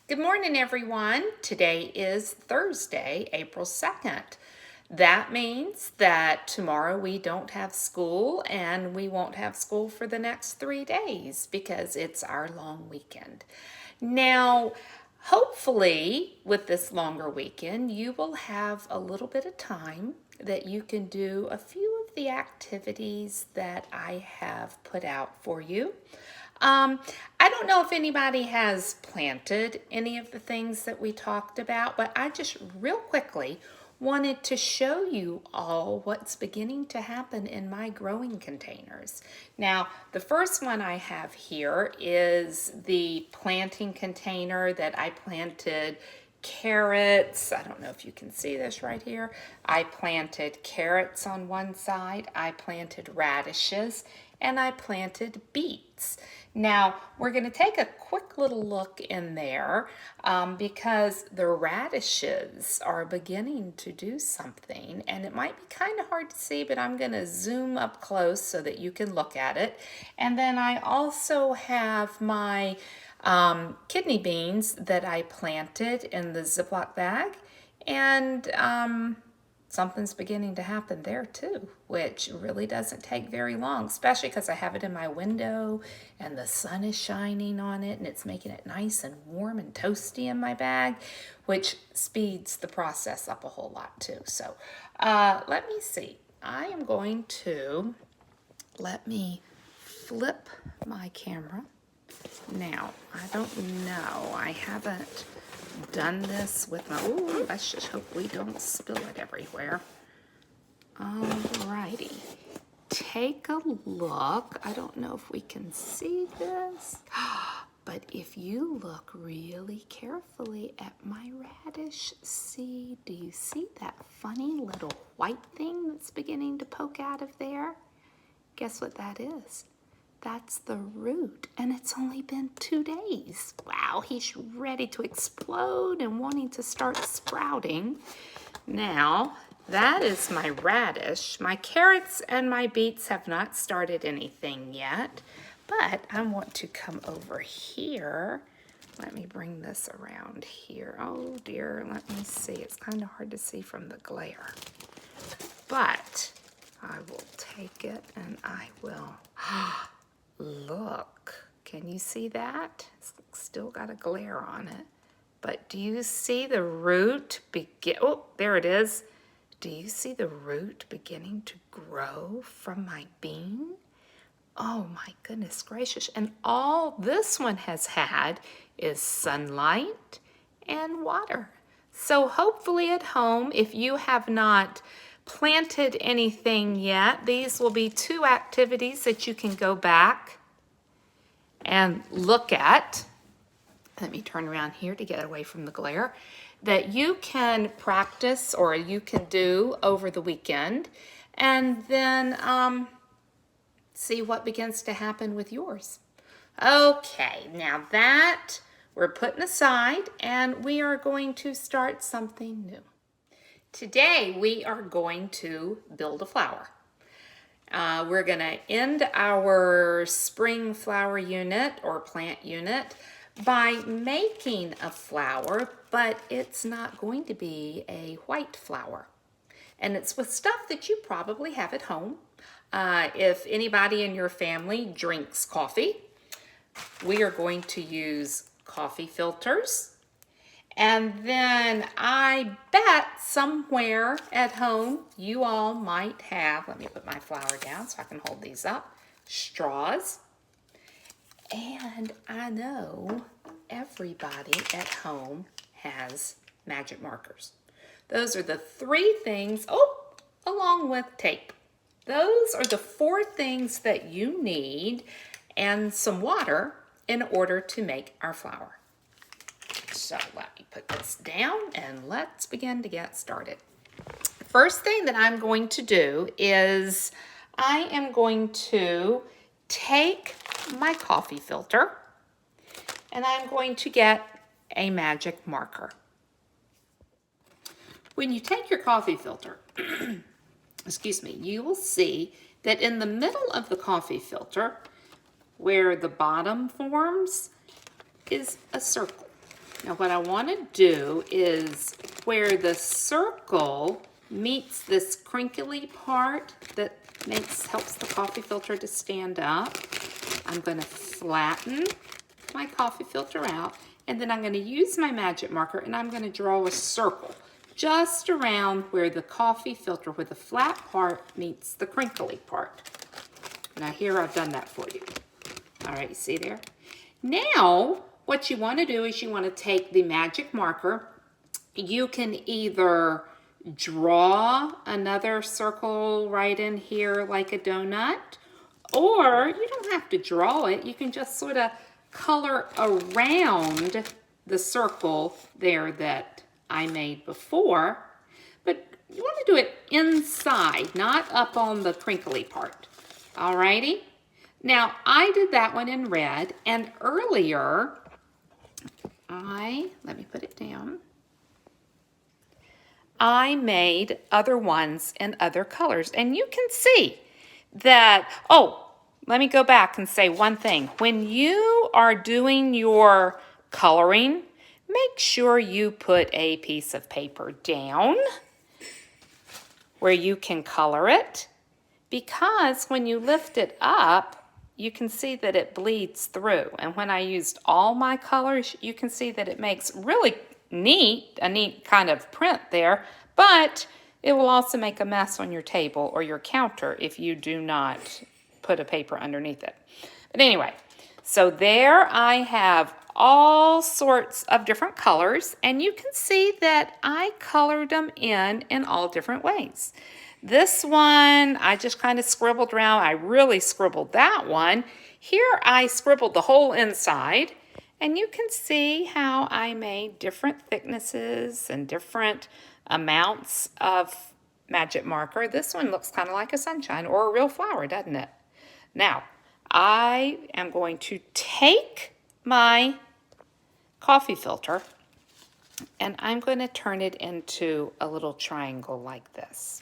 Good morning, everyone. Today is Thursday, April 2nd. That means that tomorrow we don't have school and we won't have school for the next 3 days because it's our long weekend. Now, hopefully, with this longer weekend, you will have a little bit of time that you can do a few of the activities that I have put out for you. I don't know if anybody has planted any of the things that we talked about, but I just real quickly wanted to show you all what's beginning to happen in my growing containers. Now, the first one I have here is the planting container that I planted carrots. I don't know if you can see this right here. I planted carrots on one side, I planted radishes, and I planted beets. Now, we're going to take a quick little look in there because the radishes are beginning to do something, and it might be kind of hard to see, but I'm going to zoom up close so that you can look at it. And then I also have my kidney beans that I planted in the Ziploc bag, and something's beginning to happen there too, which really doesn't take very long, especially because I have it in my window and the sun is shining on it and it's making it nice and warm and toasty in my bag, which speeds the process up a whole lot too. So let me see. I am going to, let me flip my camera. Now, I don't know, I haven't done this with my, ooh, let's just hope we don't spill it everywhere. Alrighty, take a look. I don't know if we can see this, but if you look really carefully at my radish seed, do you see that funny little white thing that's beginning to poke out of there? Guess what that is? That's the root, and it's only been 2 days. Wow, he's ready to explode and wanting to start sprouting. Now, that is my radish. My carrots and my beets have not started anything yet, but I want to come over here. Let me bring this around here. Oh dear, let me see. It's kind of hard to see from the glare, but I will take it and I will... Look, can you see that? It's still got a glare on it. But do you see the root begin? Oh, there it is. Do you see the root beginning to grow from my bean? Oh my goodness gracious. And all this one has had is sunlight and water. So hopefully at home, if you have not planted anything yet, these will be 2 activities that you can go back and look at. Let me turn around here to get away from the glare. That you can practice or you can do over the weekend, and then see what begins to happen with yours. Okay, now that we're putting aside, and we are going to start something new. Today, we are going to build a flower. We're going to end our spring flower unit or plant unit by making a flower, but it's not going to be a white flower. And it's with stuff that you probably have at home. If anybody in your family drinks coffee, we are going to use coffee filters. And then I bet somewhere at home you all might have, let me put my flower down so I can hold these up, straws. And I know everybody at home has magic markers. Those are the 3 things, along with tape. Those are the 4 things that you need and some water in order to make our flower. So let me put this down and let's begin to get started. First thing that I'm going to do is I am going to take my coffee filter and I'm going to get a magic marker. When you take your coffee filter, excuse me, you will see that in the middle of the coffee filter, where the bottom forms, is a circle. Now what I want to do is where the circle meets this crinkly part that helps the coffee filter to stand up, I'm going to flatten my coffee filter out, and then I'm going to use my magic marker and I'm going to draw a circle just around where the coffee filter, where the flat part meets the crinkly part. Now here I've done that for you. All right, you see there? Now, what you want to do is you want to take the magic marker. You can either draw another circle right in here like a donut, or you don't have to draw it. You can just sort of color around the circle there that I made before. But you want to do it inside, not up on the crinkly part. Alrighty? Now, I did that one in red, and earlier, let me put it down. I made other ones in other colors, and you can see that, oh, let me go back and say one thing. When you are doing your coloring, make sure you put a piece of paper down where you can color it, because when you lift it up, you can see that it bleeds through. And when I used all my colors, you can see that it makes really a neat kind of print there, but it will also make a mess on your table or your counter if you do not put a paper underneath it. But anyway, so there I have all sorts of different colors, and you can see that I colored them in all different ways. This one, I just kind of scribbled around. I really scribbled that one. Here I scribbled the whole inside, and you can see how I made different thicknesses and different amounts of magic marker. This one looks kind of like a sunshine or a real flower, doesn't it? Now, I am going to take my coffee filter and I'm going to turn it into a little triangle like this.